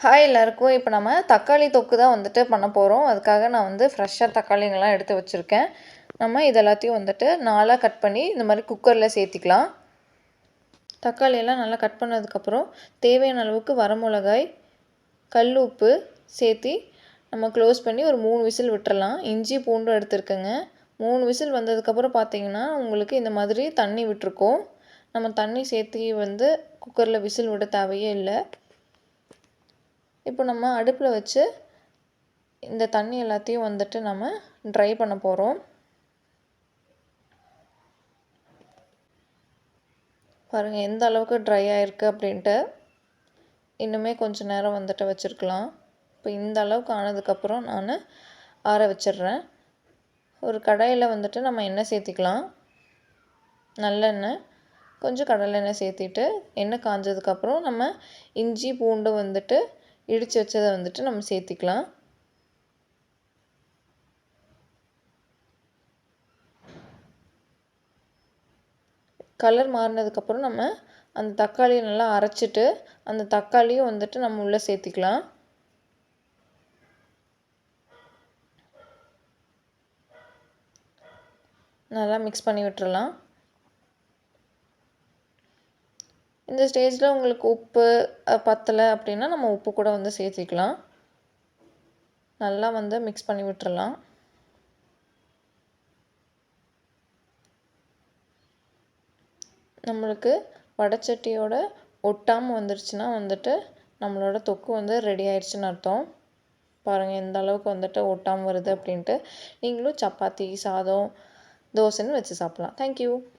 Hi எல்லாருக்கும். இப்போ நம்ம தக்காளி தொக்கு தான் வந்துட்டு பண்ண போகிறோம். அதுக்காக நான் வந்து ஃப்ரெஷ்ஷாக தக்காளிங்கள்லாம் எடுத்து வச்சுருக்கேன். நம்ம இது எல்லாத்தையும் வந்துட்டு 4ஆக கட் பண்ணி இந்த மாதிரி குக்கரில் சேர்த்திக்கலாம். தக்காளியெல்லாம் நல்லா கட் பண்ணதுக்கப்புறம் தேவையான அளவுக்கு வரமிளகாய், கல் உப்பு சேர்த்தி நம்ம க்ளோஸ் பண்ணி ஒரு 3 விசில் விட்டுறலாம். இஞ்சி பூண்டும் எடுத்துருக்கேங்க. 3 விசில் வந்ததுக்கப்புறம் பார்த்தீங்கன்னா உங்களுக்கு இந்த மாதிரி தண்ணி விட்டுருக்கோம். நம்ம தண்ணி சேர்த்தி வந்து குக்கரில் விசில் விட தேவையே இல்லை. இப்போ நம்ம அடுப்பில் வச்சு இந்த தண்ணி எல்லாத்தையும் வந்துட்டு நம்ம ட்ரை பண்ண போகிறோம். பாருங்கள் எந்த அளவுக்கு ட்ரை ஆகிருக்கு அப்படின்ட்டு. இன்னுமே கொஞ்சம் நேரம் வந்துட்டு வச்சுருக்கலாம். இப்போ இந்த அளவுக்கு ஆனதுக்கப்புறம் நான் ஆற வச்சிடுறேன். ஒரு கடாயில் வந்துட்டு நம்ம எண்ணெய் சேர்த்திக்கலாம். நல்லெண்ணெய், கொஞ்சம் கடலெண்ணெய் சேர்த்திட்டு எண்ணெய் காஞ்சதுக்கப்புறம் நம்ம இஞ்சி பூண்டு வந்துட்டு இடித்து வச்சதை வந்துட்டு நம்ம சேர்த்திக்கலாம். கலர் மாறினதுக்கப்புறம் நம்ம அந்த தக்காளியை நல்லா அரைச்சிட்டு அந்த தக்காளியும் வந்துட்டு நம்ம உள்ளே சேர்த்திக்கலாம். நல்லா மிக்ஸ் பண்ணி விட்டுறலாம். இந்த ஸ்டேஜில் உங்களுக்கு உப்பு பத்தலை அப்படின்னா நம்ம உப்பு கூட வந்து சேர்த்திக்கலாம். நல்லா வந்து மிக்ஸ் பண்ணி விட்டுறலாம். நம்மளுக்கு வடைச்சட்டியோட ஒட்டாமல் வந்துருச்சுன்னா வந்துட்டு நம்மளோட தொக்கு வந்து ரெடி ஆயிடுச்சுன்னு அர்த்தம். பாருங்கள் எந்த அளவுக்கு வந்துட்டு ஒட்டாமல் வருது அப்படின்ட்டு. நீங்களும் சப்பாத்தி, சாதம், தோசைன்னு வச்சு சாப்பிட்லாம். தேங்க்யூ.